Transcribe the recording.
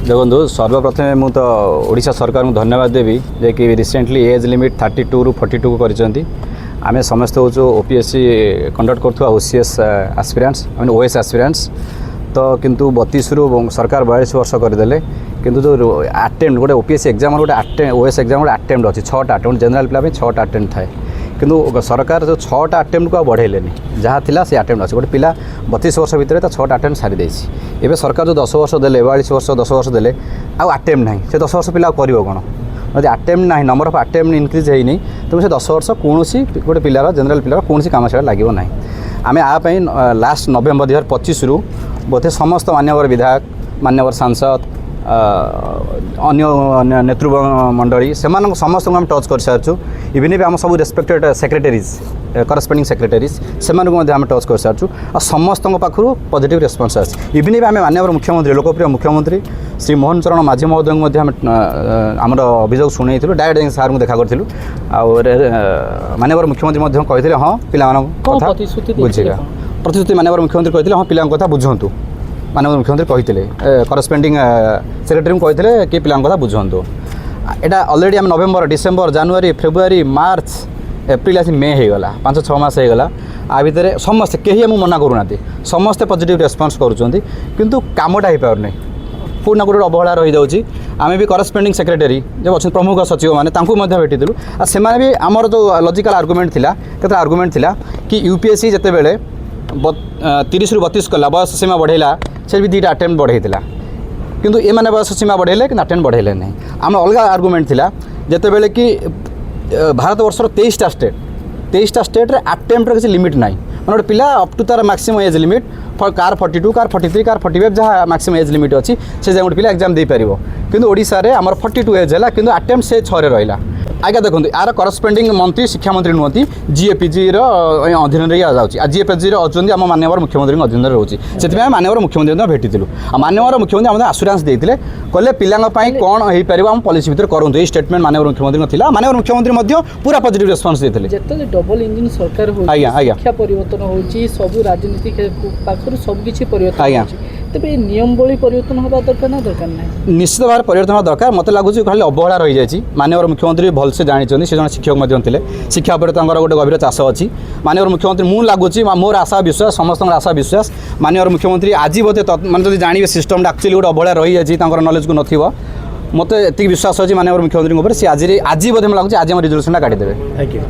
देखो सर्वप्रथम मु तो ओडिशा सरकार को धन्यवाद देवी जे कि रिसेंटली एज लिमिट 32 रु 42 को कर आम समस्त हूँ ओपीएससी कंडक्ट करुवा OCS aspirants I mean OS aspirants तो किंतु 32 रु सरकार 42 वर्ष करदे किंतु जो अटेम्प्ट गोटे ओपीएससी एग्जाम गोटे ओएस एग्जाम गोटे अटेम्प्ट अच्छी 6टा अटेम्प्ट जनरल पिला 6टा अटेम्प्ट थाए किंतु सरकार जो 6टा अटेम्प्ट को बढ़ेले जहाँ थिला से अटेम्प्ट अच्छे गोटे पिला 32 वर्ष भितर तो 6टा अटेम्प्ट सारी देछि एबे सरकार जो 10 वर्ष देले 42 वर्ष 10 वर्ष देले आ अटेम्प्ट नहीं से 10 वर्ष पिला करिवो कोन यदि अटेम्प्ट ना नंबर ऑफ अटेम्प्ट इंक्रीज है तो से 10 वर्ष कौन गोटे पिलार जनरल पिलार कौन काम से लगे ना आम आपाई लास्ट नवेम्बर 2025 रु बोधे समस्त मान्यवर विधायक मान्यवर सांसद अन्य नेतृमंडली से समस्त को आम टच कर सारी इवन भी आम सब रेस्पेक्टेड सेक्रेटरीज करस्पेंडिंग सेक्रेटरीज से आम टच कर सारी और समस्त पाखु पॉजिटिव रेस्पॉन्स आस इवन भी आम मान्यवर मुख्यमंत्री लोकप्रिय मुख्यमंत्री श्री मोहन चरण माझी महोदय आम अभियोग शुणी डायरेक्ट सार को देखा करूँ मान्यवर मुख्यमंत्री कहते हाँ पिला बुझेगा प्रतिश्रुति मान्यवर मुख्यमंत्री कहते हाँ पिला कथा बुझंतु माननीय मुख्यमंत्री कहते करस्पेंडिंग सेक्रेटरी को कहते कि पिला कथा बुझंतु यहाँ अलरेडी आम नवेम्बर डिसेम्बर जनवरी फेब्रुआरी मार्च एप्रिल आसी मे होगला 5-6 मास होगला आ भितर समस्ते कहीं आम मना करूना समस्ते पॉजिटिव रेस्पॉन्स करूँ किंतु कामटा हो पार नहीं कौट ना कौट अवहेला रही जाऊँगी आम भी करस्पेंडिंग सेक्रेटरी जो अच्छे प्रमुख सचिव मैंने भेटिलु आ से भी आमर जो लॉजिकल आर्गुमेंट थिला केते आर्गुमेंट थिला कि यूपीएससी जिते बेले 30 रु 32 कला बयस सीमा बढ़ेला से भी 2टा अटेम्प्ट बढ़ेला किंतु ए माने बयस सीमा बढ़ेले कि अटेम्प्ट बढ़ेले नहीं आम अलग आर्गुमेंट थिला जिते बेले कि भारत वर्षर 23टा स्टेट रे अटेम्प्ट किसी लिमिट ना मैंने गोटे पिला अप टू तार maximum age limit car 42 car 43 car 45 जहाँ मैक्सिमम एज लिमिट अच्छी से गोटे पिला एग्जाम दे पारिबो किंतु ओडिशा रे हमर 42 एज है किंतु अटेम्प्ट से 6 रे रहिला आगे देखो यार करस्पेंडिंग मंत्री शिक्षा मंत्री नुहति जीएपीजी अधीन जाऊँगी आ जीएपीजी अच्छा आम मान्यवर मुख्यमंत्री अधीन रोचे से मान्यवर मुख्यमंत्री भेटिलु मान्यवर मुख्यमंत्री आम आश्योरेंस देते कहले पिलांपाई कौन हो पार आम पॉलिसी भितर करूँ ये स्टेटमेंट मान्यवर मुख्यमंत्री था मान्यवर मुख्यमंत्री पूरा पॉजिटिव रेस्पॉन्स देते डबल इंजिन सरकार शिक्षा परिवर्तन होची सब राजनीति पाखर सब किछि परिवर्तन तेरे नियम बड़ी परिवर्तन होगा दरकार ना दरकार ना निश्चित भाव परिवर्तन होगा दरकार मत लगुच खाली अवहेला रही जाए मान्यवर मुख्यमंत्री भलसे जानते से जन शिक्षक थे शिक्षा पर गोटे गभीर चाष अच्छी मान्यवर मुख्यमंत्री मु लगुच मोर आशा विश्वास समस्त आशा विश्वास मान्यवर मुख्यमंत्री आज बोधे मैंने जब जानवे सिस्टम एक्चुअली गोटे अवहेला रही जाए नॉलेज को नथिबो मत एति विश्वास अच्छी मान्यवर मुख्यमंत्री सी आज बोधे मैं लगुच आज रिजोल्यूशन काटिदेवे। Thank you.